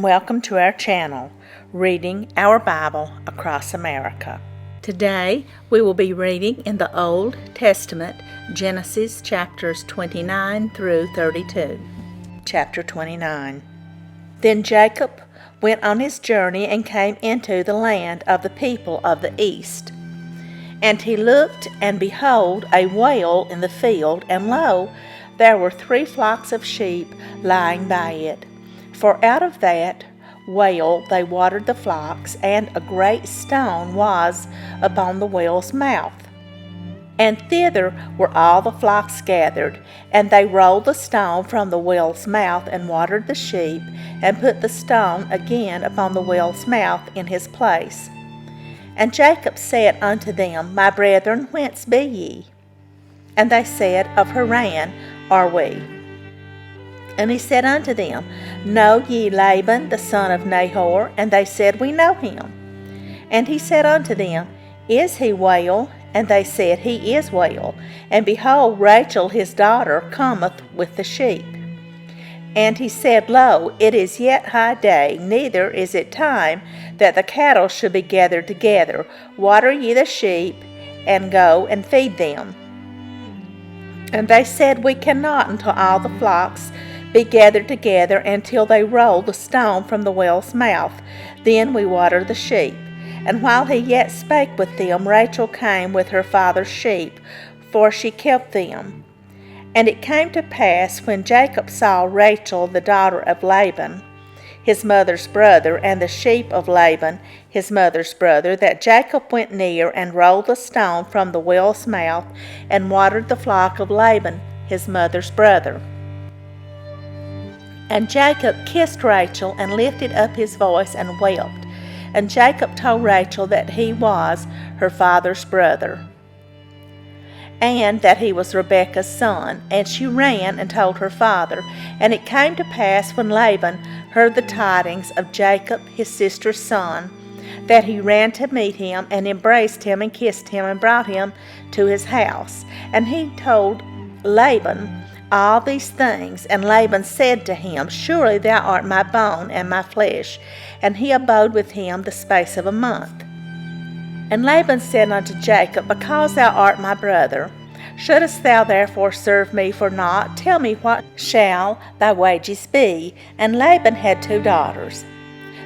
Welcome to our channel, Reading Our Bible Across America. Today we will be reading in the Old Testament, Genesis chapters 29 through 32. Chapter 29. Then Jacob went on his journey and came into the land of the people of the east. And he looked, and behold, a well in the field, and lo, there were 3 flocks of sheep lying by it. For out of that well they watered the flocks, and a great stone was upon the well's mouth. And thither were all the flocks gathered, and they rolled the stone from the well's mouth, and watered the sheep, and put the stone again upon the well's mouth in his place. And Jacob said unto them, My brethren, whence be ye? And they said, Of Haran are we. And he said unto them, Know ye Laban the son of Nahor? And they said, We know him. And he said unto them, Is he well? And they said, He is well. And behold, Rachel his daughter cometh with the sheep. And he said, Lo, it is yet high day, neither is it time that the cattle should be gathered together. Water ye the sheep, and go and feed them. And they said, We cannot until all the flocks be gathered together, until they roll the stone from the well's mouth. Then we water the sheep. And while he yet spake with them, Rachel came with her father's sheep, for she kept them. And it came to pass, when Jacob saw Rachel the daughter of Laban, his mother's brother, and the sheep of Laban, his mother's brother, that Jacob went near and rolled the stone from the well's mouth, and watered the flock of Laban, his mother's brother. And Jacob kissed Rachel, and lifted up his voice, and wept. And Jacob told Rachel that he was her father's brother, and that he was Rebekah's son. And she ran and told her father. And it came to pass, when Laban heard the tidings of Jacob his sister's son, that he ran to meet him, and embraced him, and kissed him, and brought him to his house. And he told Laban all these things. And Laban said to him, Surely thou art my bone and my flesh. And he abode with him the space of a month. And Laban said unto Jacob, Because thou art my brother, shouldest thou therefore serve me for naught? Tell me, what shall thy wages be? And Laban had 2 daughters.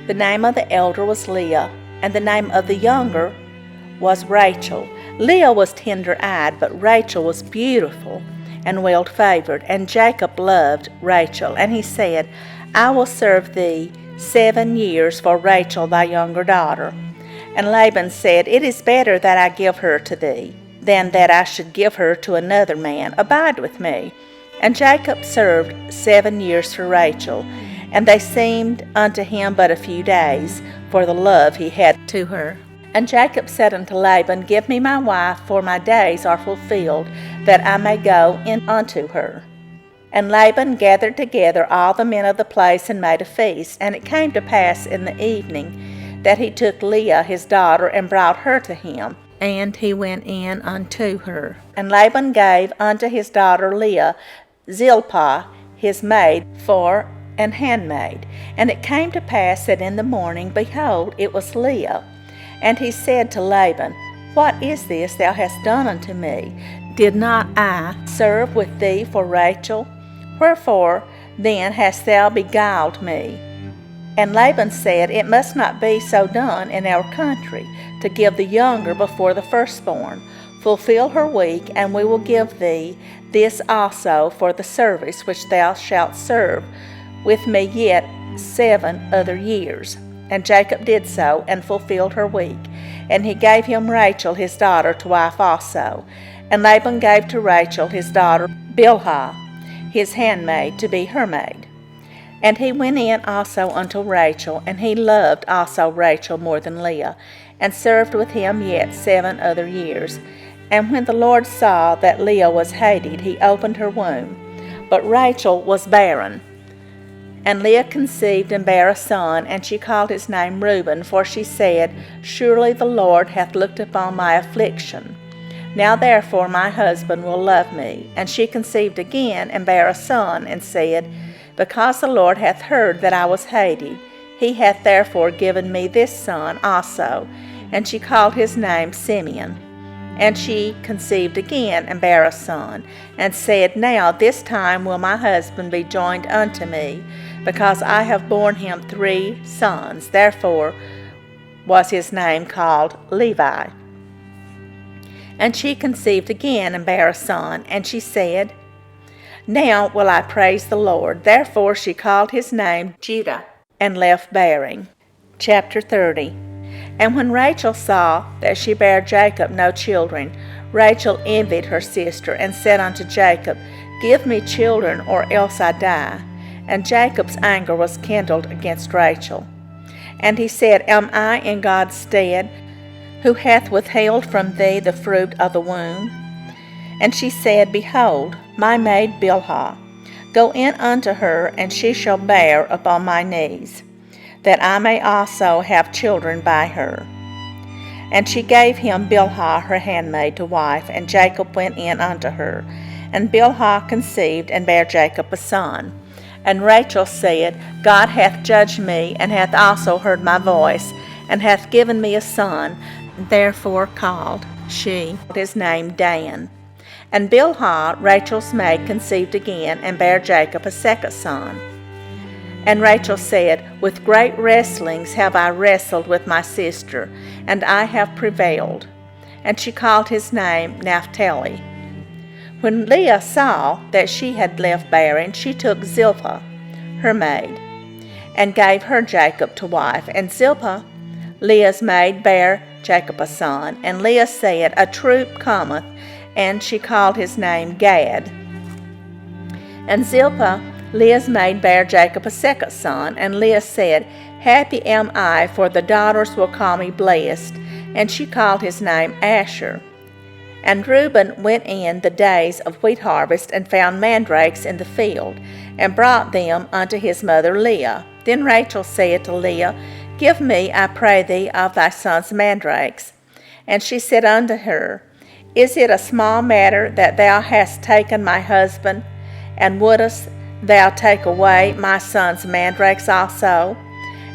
The name of the elder was Leah, and the name of the younger was Rachel. Leah was tender-eyed, but Rachel was beautiful and well-favored. And Jacob loved Rachel. And he said, I will serve thee 7 years for Rachel thy younger daughter. And Laban said, It is better that I give her to thee, than that I should give her to another man. Abide with me. And Jacob served 7 years for Rachel, and they seemed unto him but a few days, for the love he had to her. And Jacob said unto Laban, Give me my wife, for my days are fulfilled, that I may go in unto her. And Laban gathered together all the men of the place, and made a feast. And it came to pass in the evening, that he took Leah his daughter, and brought her to him, and he went in unto her. And Laban gave unto his daughter Leah Zilpah his maid for an handmaid. And it came to pass that in the morning, behold, it was Leah. And he said to Laban, What is this thou hast done unto me? Did not I serve with thee for Rachel? Wherefore then hast thou beguiled me? And Laban said, It must not be so done in our country, to give the younger before the firstborn. Fulfill her week, and we will give thee this also for the service which thou shalt serve with me yet 7 other years. And Jacob did so, and fulfilled her week. And he gave him Rachel his daughter to wife also. And Laban gave to Rachel his daughter Bilhah his handmaid to be her maid. And he went in also unto Rachel, and he loved also Rachel more than Leah, and served with him yet 7 other years. And when the Lord saw that Leah was hated, he opened her womb. But Rachel was barren. And Leah conceived and bare a son, and she called his name Reuben, for she said, Surely the Lord hath looked upon my affliction. Now therefore my husband will love me. And she conceived again, and bare a son, and said, Because the Lord hath heard that I was hated, He hath therefore given me this son also. And she called his name Simeon. And she conceived again, and bare a son, and said, Now this time will my husband be joined unto me, because I have borne him 3 sons. Therefore was his name called Levi. And she conceived again, and bare a son, and she said, Now will I praise the Lord. Therefore she called his name Judah, and left bearing. Chapter 30. And when Rachel saw that she bare Jacob no children, Rachel envied her sister, and said unto Jacob, Give me children, or else I die. And Jacob's anger was kindled against Rachel. And he said, Am I in God's stead, who hath withheld from thee the fruit of the womb? And she said, Behold, my maid Bilhah, go in unto her, and she shall bear upon my knees, that I may also have children by her. And she gave him Bilhah her handmaid to wife, and Jacob went in unto her. And Bilhah conceived, and bare Jacob a son. And Rachel said, God hath judged me, and hath also heard my voice, and hath given me a son. Therefore called she his name Dan. And Bilhah, Rachel's maid, conceived again, and bare Jacob a second son. And Rachel said, With great wrestlings have I wrestled with my sister, and I have prevailed. And she called his name Naphtali. When Leah saw that she had left bearing, she took Zilpah, her maid, and gave her Jacob to wife. And Zilpah, Leah's maid, bare Jacob a son. And Leah said, A troop cometh, and she called his name Gad. And Zilpah, Leah's maid, bare Jacob a second son. And Leah said, Happy am I, for the daughters will call me blessed. And she called his name Asher. And Reuben went in the days of wheat harvest, and found mandrakes in the field, and brought them unto his mother Leah. Then Rachel said to Leah, Give me, I pray thee, of thy son's mandrakes. And she said unto her, Is it a small matter that thou hast taken my husband, and wouldest thou take away my son's mandrakes also?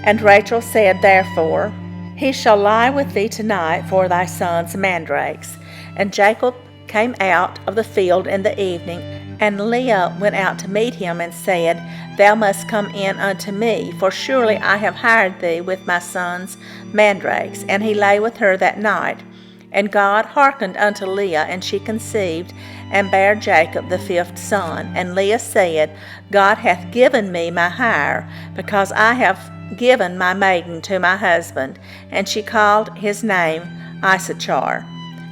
And Rachel said, Therefore, he shall lie with thee tonight for thy son's mandrakes. And Jacob came out of the field in the evening, and Leah went out to meet him, and said, Thou must come in unto me, for surely I have hired thee with my son's mandrakes. And he lay with her that night. And God hearkened unto Leah, and she conceived, and bare Jacob the 5th son. And Leah said, God hath given me my hire, because I have given my maiden to my husband. And she called his name Issachar.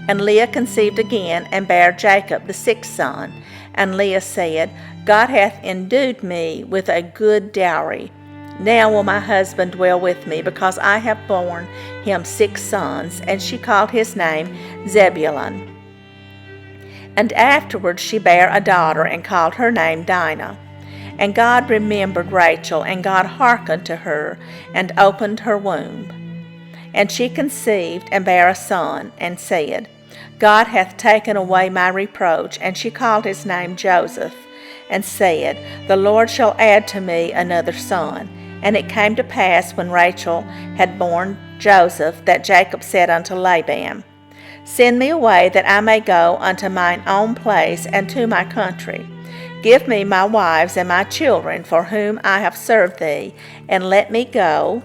And Leah conceived again, and bare Jacob the 6th son. And Leah said, God hath endued me with a good dowry. Now will my husband dwell with me, because I have borne him 6 sons. And she called his name Zebulun. And afterward she bare a daughter, and called her name Dinah. And God remembered Rachel, and God hearkened to her, and opened her womb. And she conceived, and bare a son, and said, God hath taken away my reproach. And she called his name Joseph, and said, The Lord shall add to me another son. And it came to pass, when Rachel had borne Joseph, that Jacob said unto Laban, Send me away, that I may go unto mine own place, and to my country. Give me my wives and my children, for whom I have served thee, and let me go,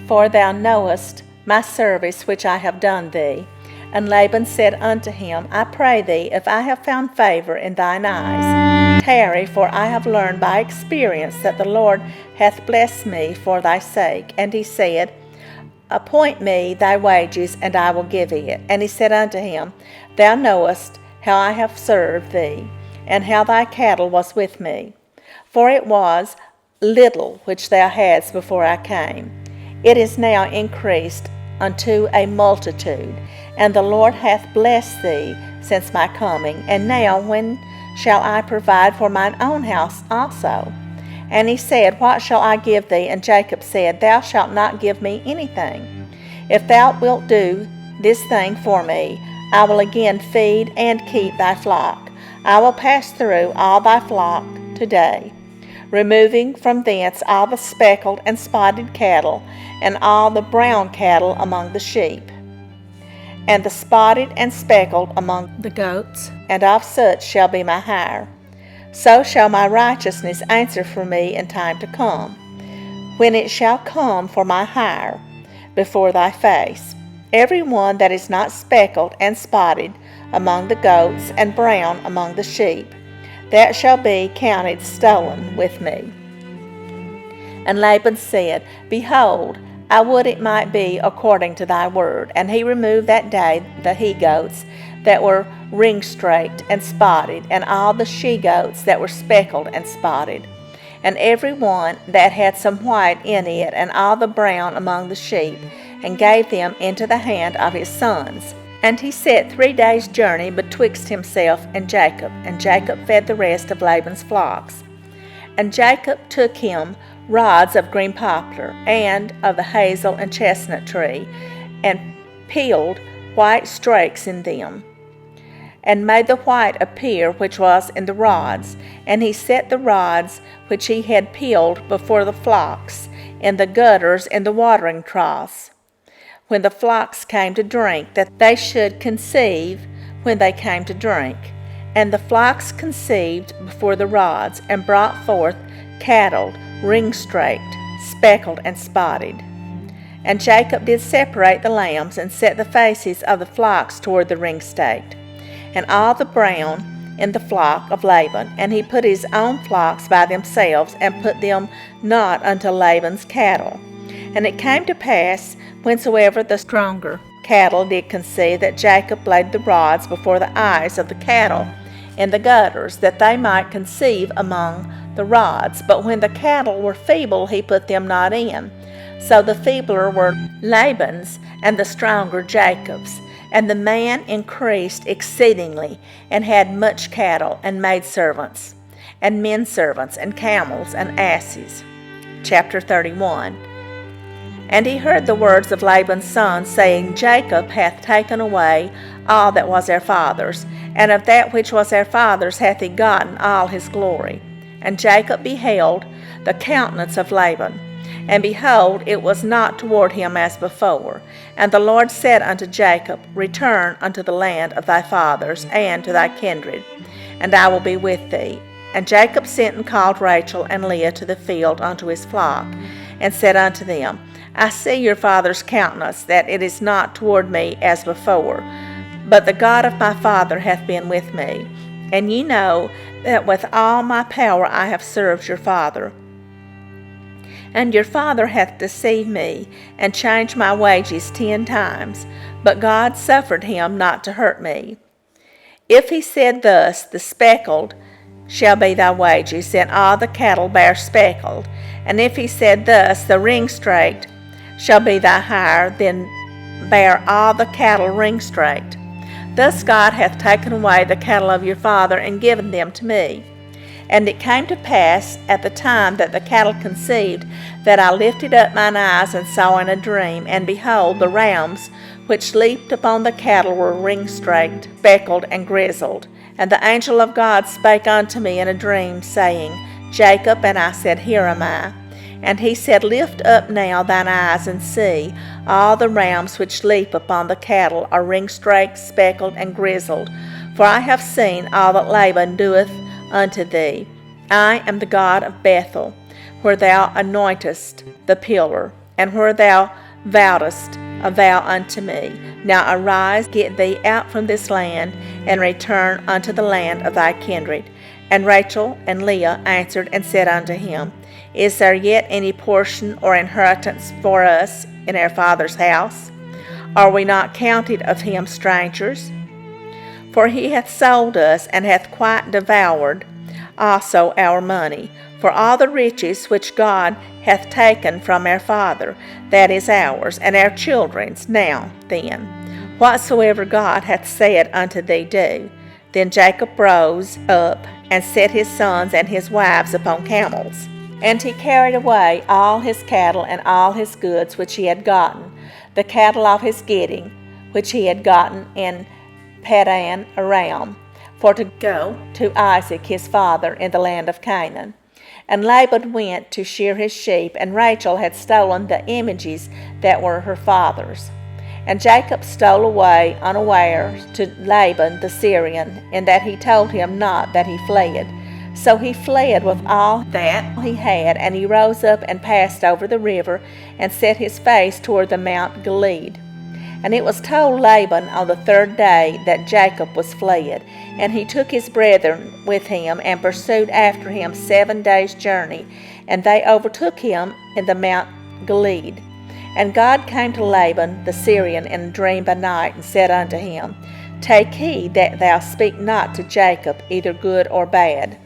for thou knowest my service which I have done thee. And Laban said unto him, I pray thee, if I have found favor in thine eyes, tarry, for I have learned by experience that the Lord hath blessed me for thy sake. And he said, Appoint me thy wages, and I will give it. And he said unto him, Thou knowest how I have served thee, and how thy cattle was with me. For it was little which thou hadst before I came. It is now increased unto a multitude, and the Lord hath blessed thee since my coming. And now when shall I provide for mine own house also? And he said, What shall I give thee? And Jacob said, Thou shalt not give me anything. If thou wilt do this thing for me, I will again feed and keep thy flock. I will pass through all thy flock today. removing from thence all the speckled and spotted cattle, and all the brown cattle among the sheep, and the spotted and speckled among the goats, and of such shall be my hire. So shall my righteousness answer for me in time to come, when it shall come for my hire before thy face. Every one that is not speckled and spotted among the goats, and brown among the sheep, that shall be counted stolen with me. And Laban said, Behold, I would it might be according to thy word. And he removed that day the he-goats that were ring-straked and spotted, and all the she-goats that were speckled and spotted, and every one that had some white in it, and all the brown among the sheep, and gave them into the hand of his sons. And he set 3 days' journey betwixt himself and Jacob fed the rest of Laban's flocks. And Jacob took him rods of green poplar, and of the hazel and chestnut tree, and peeled white strakes in them, and made the white appear which was in the rods. And he set the rods which he had peeled before the flocks, in the gutters in the watering troughs, when the flocks came to drink, that they should conceive when they came to drink. And the flocks conceived before the rods, and brought forth cattle, ring-straked, speckled, and spotted. And Jacob did separate the lambs, and set the faces of the flocks toward the ring-staked, and all the brown in the flock of Laban. And he put his own flocks by themselves, and put them not unto Laban's cattle. And it came to pass, whensoever the stronger cattle did conceive, that Jacob laid the rods before the eyes of the cattle in the gutters, that they might conceive among the rods. But when the cattle were feeble, he put them not in. So the feebler were Laban's, and the stronger Jacob's. And the man increased exceedingly, and had much cattle, and maidservants, and men servants, and camels, and asses. Chapter 31. And he heard the words of Laban's son, saying, Jacob hath taken away all that was our father's, and of that which was our father's hath he gotten all his glory. And Jacob beheld the countenance of Laban, and behold, it was not toward him as before. And the Lord said unto Jacob, Return unto the land of thy fathers, and to thy kindred, and I will be with thee. And Jacob sent and called Rachel and Leah to the field unto his flock, and said unto them, I see your father's countenance, that it is not toward me as before, but the God of my father hath been with me. And ye know that with all my power I have served your father. And your father hath deceived me, and changed my wages 10 times, but God suffered him not to hurt me. If he said thus, The speckled shall be thy wages, then all the cattle bear speckled. And if he said thus, The ring-straked shall be thy hire, then bear all the cattle ring-straked. Thus God hath taken away the cattle of your father, and given them to me. And it came to pass at the time that the cattle conceived, that I lifted up mine eyes, and saw in a dream, and behold, the rams which leaped upon the cattle were ring-straked, speckled, and grizzled. And the angel of God spake unto me in a dream, saying, Jacob. And I said, Here am I. And he said, Lift up now thine eyes, and see, all the rams which leap upon the cattle are ring-straked, speckled, and grizzled. For I have seen all that Laban doeth unto thee. I am the God of Bethel, where thou anointest the pillar, and where thou vowedst a vow unto me. Now arise, get thee out from this land, and return unto the land of thy kindred. And Rachel and Leah answered and said unto him, Is there yet any portion or inheritance for us in our father's house? Are we not counted of him strangers? For he hath sold us, and hath quite devoured also our money. For all the riches which God hath taken from our father, that is ours, and our children's. Now then, whatsoever God hath said unto thee, do. Then Jacob rose up, and set his sons and his wives upon camels. And he carried away all his cattle and all his goods which he had gotten, the cattle of his getting, which he had gotten in Padan Aram, for to go to Isaac his father in the land of Canaan. And Laban went to shear his sheep, and Rachel had stolen the images that were her father's. And Jacob stole away unawares to Laban the Syrian, in that he told him not that he fled. So he fled with all that he had, and he rose up and passed over the river, and set his face toward the Mount Gilead. And it was told Laban on the third day that Jacob was fled. And he took his brethren with him, and pursued after him 7 days' journey, and they overtook him in the Mount Gilead. And God came to Laban the Syrian in a dream by night, and said unto him, Take heed that thou speak not to Jacob either good or bad.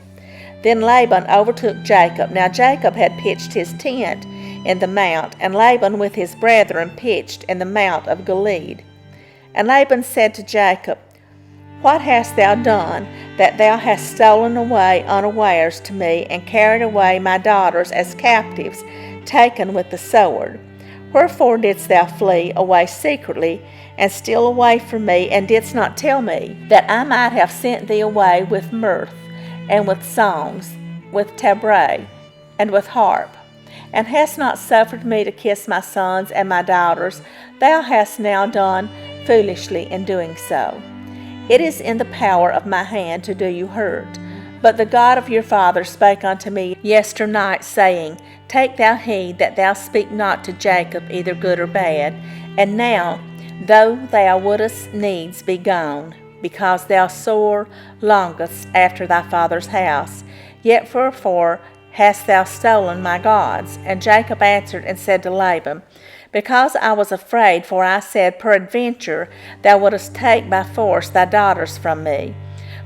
Then Laban overtook Jacob. Now Jacob had pitched his tent in the mount, and Laban with his brethren pitched in the mount of Gilead. And Laban said to Jacob, What hast thou done, that thou hast stolen away unawares to me, and carried away my daughters as captives, taken with the sword? Wherefore didst thou flee away secretly, and steal away from me, and didst not tell me, that I might have sent thee away with mirth, and with songs, with tabret, and with harp? And hast not suffered me to kiss my sons and my daughters? Thou hast now done foolishly in doing so. It is in the power of my hand to do you hurt. But the God of your father spake unto me yesternight, saying, Take thou heed that thou speak not to Jacob either good or bad. And now, though thou wouldest needs be gone, because thou sore longest after thy father's house, yet wherefore hast thou stolen my gods? And Jacob answered and said to Laban, Because I was afraid, for I said, Peradventure thou wouldest take by force thy daughters from me.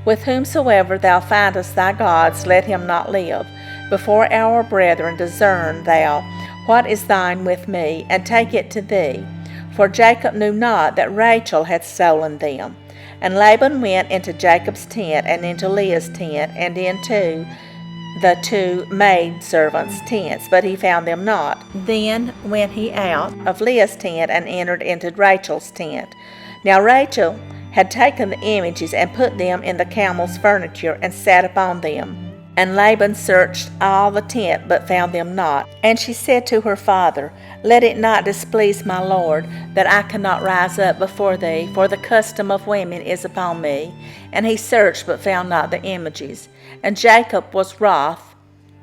With whomsoever thou findest thy gods, let him not live. Before our brethren discern thou what is thine with me, and take it to thee. For Jacob knew not that Rachel had stolen them. And Laban went into Jacob's tent, and into Leah's tent, and into the 2 maidservants' tents, but he found them not. Then went he out of Leah's tent, and entered into Rachel's tent. Now Rachel had taken the images, and put them in the camel's furniture, and sat upon them. And Laban searched all the tent, but found them not. And she said to her father, Let it not displease my lord, that I cannot rise up before thee, for the custom of women is upon me. And he searched, but found not the images. And Jacob was wroth,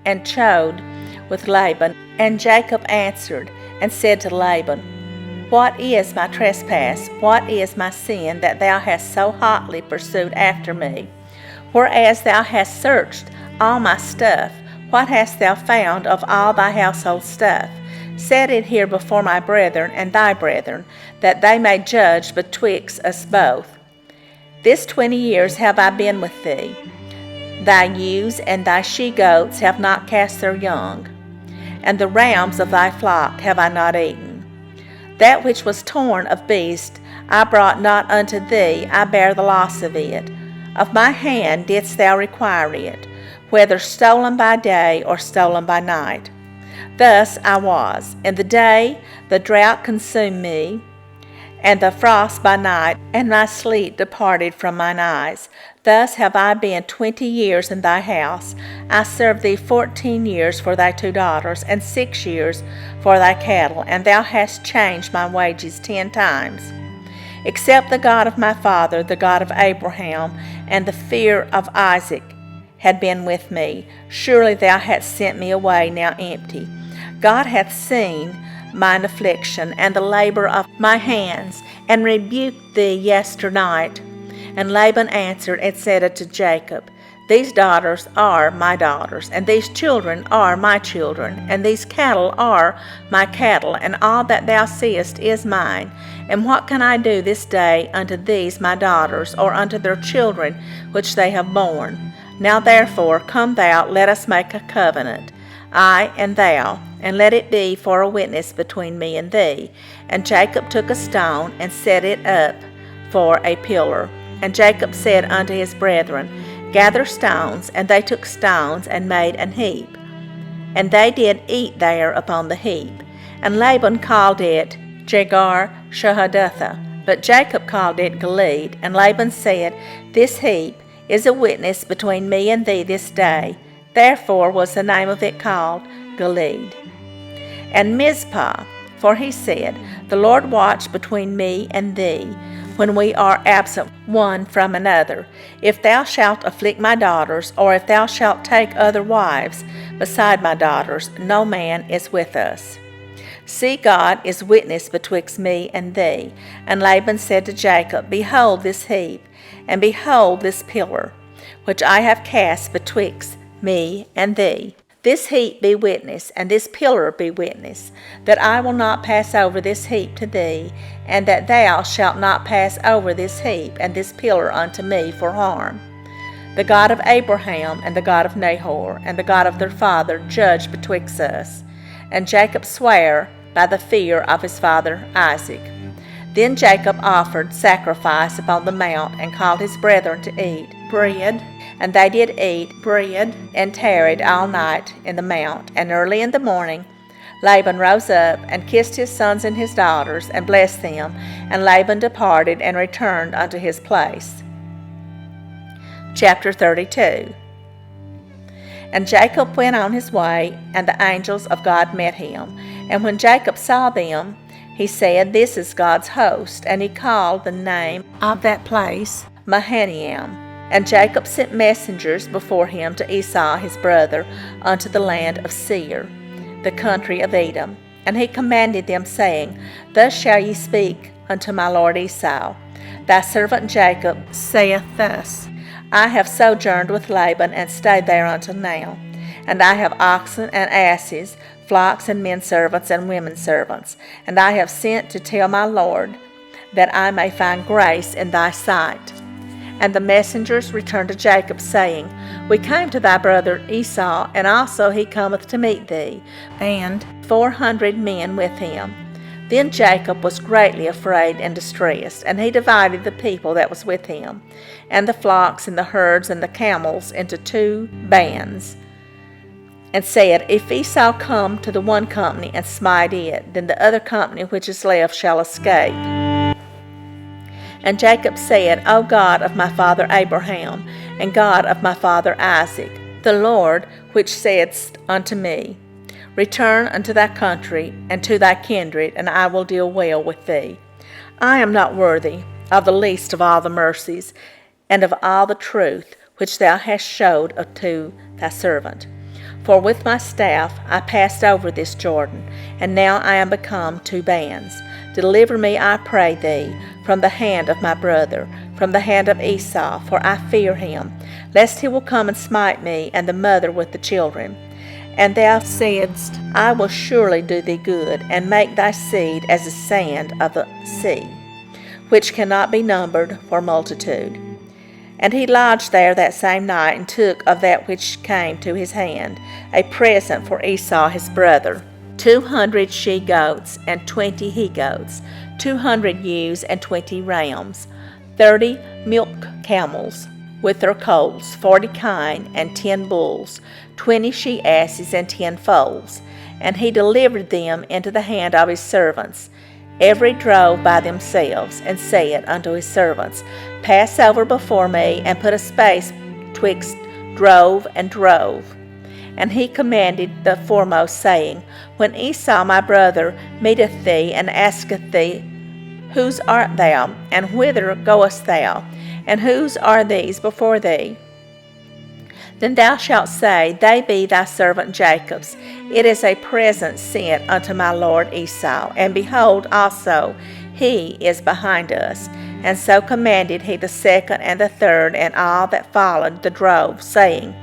and chode with Laban. And Jacob answered, and said to Laban, What is my trespass? What is my sin, that thou hast so hotly pursued after me? Whereas thou hast searched all my stuff, what hast thou found of all thy household stuff? Set it here before my brethren and thy brethren, that they may judge betwixt us both. This 20 years have I been with thee. Thy ewes and thy she-goats have not cast their young, and the rams of thy flock have I not eaten. That which was torn of beast I brought not unto thee, I bear the loss of it. Of my hand didst thou require it, whether stolen by day or stolen by night. Thus I was. In the day the drought consumed me, and the frost by night, and my sleep departed from mine eyes. Thus have I been 20 years in thy house. I served thee 14 years for thy 2 daughters, and 6 years for thy cattle, and thou hast changed my wages 10 times. Except the God of my father, the God of Abraham, and the fear of Isaac had been with me, surely thou hadst sent me away now empty. God hath seen mine affliction, and the labor of my hands, and rebuked thee yesternight. And Laban answered and said unto Jacob, These daughters are my daughters, and these children are my children, and these cattle are my cattle, and all that thou seest is mine. And what can I do this day unto these my daughters, or unto their children which they have borne? Now therefore come thou, let us make a covenant, I and thou, and let it be for a witness between me and thee. And Jacob took a stone, and set it up for a pillar. And Jacob said unto his brethren, Gather stones. And they took stones, and made an heap. And they did eat there upon the heap. And Laban called it Jegar-Shahadathah, but Jacob called it Gilead. And Laban said, This heap is a witness between me and thee this day, Therefore was the name of it called Gilead. And Mizpah, for he said, The Lord watch between me and thee, when we are absent one from another. If thou shalt afflict my daughters, or if thou shalt take other wives beside my daughters, no man is with us. See, God is witness betwixt me and thee. And Laban said to Jacob, Behold this heap, and behold this pillar, which I have cast betwixt me and thee. This heap be witness, and this pillar be witness, that I will not pass over this heap to thee, and that thou shalt not pass over this heap and this pillar unto me for harm. The God of Abraham and the God of Nahor and the God of their father judge betwixt us. And Jacob sware by the fear of his father Isaac. Then Jacob offered sacrifice upon the mount, and called his brethren to eat bread. And they did eat bread, and tarried all night in the mount. And early in the morning Laban rose up, and kissed his sons and his daughters, and blessed them. And Laban departed, and returned unto his place. Chapter 32. And Jacob went on his way, and the angels of God met him. And when Jacob saw them, he said, This is God's host. And he called the name of that place Mahanaim. And Jacob sent messengers before him to Esau his brother unto the land of Seir, the country of Edom. And he commanded them, saying, Thus shall ye speak unto my lord Esau. Thy servant Jacob saith thus, I have sojourned with Laban, and stayed there until now. And I have oxen and asses, flocks and men servants and women servants. And I have sent to tell my lord, that I may find grace in thy sight. And the messengers returned to Jacob, saying, We came to thy brother Esau, and also he cometh to meet thee, and 400 men with him. Then Jacob was greatly afraid and distressed, and he divided the people that was with him, and the flocks and the herds and the camels into 2 bands, and said, If Esau come to the one company and smite it, then the other company which is left shall escape. And Jacob said, O God of my father Abraham, and God of my father Isaac, the Lord which saidst unto me, Return unto thy country and to thy kindred, and I will deal well with thee. I am not worthy of the least of all the mercies, and of all the truth which thou hast showed unto thy servant. For with my staff I passed over this Jordan, and now I am become 2 bands. Deliver me, I pray thee, from the hand of my brother, from the hand of Esau, for I fear him, lest he will come and smite me, and the mother with the children. And thou saidst, I will surely do thee good, and make thy seed as the sand of the sea, which cannot be numbered for multitude. And he lodged there that same night, and took of that which came to his hand a present for Esau his brother, 200 she-goats and 20 he-goats, 200 ewes and 20 rams, 30 milk camels with their coals, 40 kine and 10 bulls, 20 she-asses and 10 foals. And he delivered them into the hand of his servants, every drove by themselves, and said unto his servants, Pass over before me, and put a space twixt drove and drove. And he commanded the foremost, saying, When Esau my brother meeteth thee, and asketh thee, Whose art thou, and whither goest thou, and whose are these before thee? Then thou shalt say, They be thy servant Jacob's. It is a present sent unto my lord Esau, and behold, also he is behind us. And so commanded he the second and the third, and all that followed the drove, saying,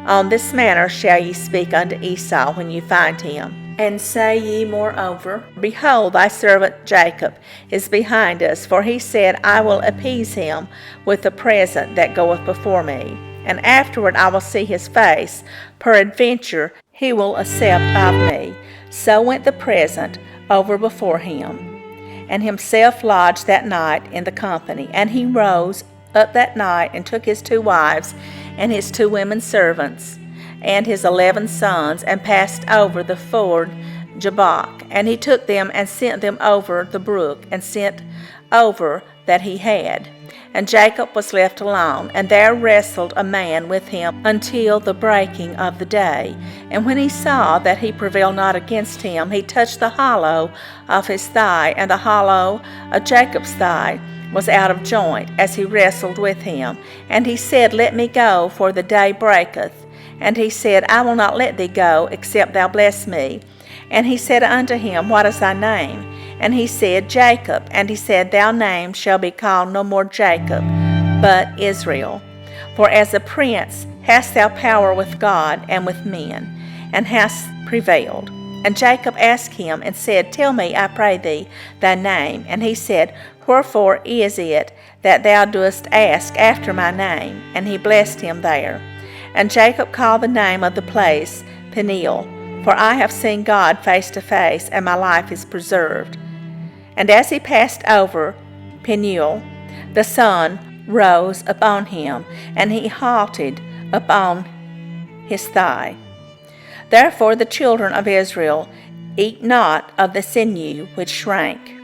On this manner shall ye speak unto Esau when ye find him. And say ye moreover, Behold, thy servant Jacob is behind us, for he said, I will appease him with the present that goeth before me. And afterward I will see his face, peradventure he will accept of me. So went the present over before him. And himself lodged that night in the company. And he rose up that night, and took his 2 wives, and his 2 women servants, and his 11 sons, and passed over the ford Jabbok. And he took them and sent them over the brook, and sent over that he had. And Jacob was left alone, and there wrestled a man with him until the breaking of the day. And when he saw that he prevailed not against him, he touched the hollow of his thigh, and the hollow of Jacob's thigh was out of joint, as he wrestled with him. And he said, Let me go, for the day breaketh. And he said, I will not let thee go, except thou bless me. And he said unto him, What is thy name? And he said, Jacob. And he said, Thy name shall be called no more Jacob, but Israel. For as a prince hast thou power with God and with men, and hast prevailed. And Jacob asked him, and said, Tell me, I pray thee, thy name. And he said, Wherefore is it that thou dost ask after my name? And he blessed him there. And Jacob called the name of the place Peniel, for I have seen God face to face, and my life is preserved. And as he passed over Peniel, the sun rose upon him, and he halted upon his thigh. Therefore the children of Israel eat not of the sinew which shrank,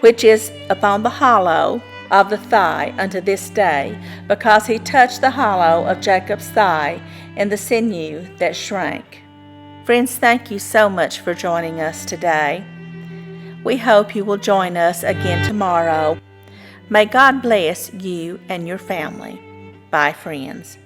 which is upon the hollow of the thigh unto this day, because he touched the hollow of Jacob's thigh in the sinew that shrank. Friends, thank you so much for joining us today. We hope you will join us again tomorrow. May God bless you and your family. Bye, friends.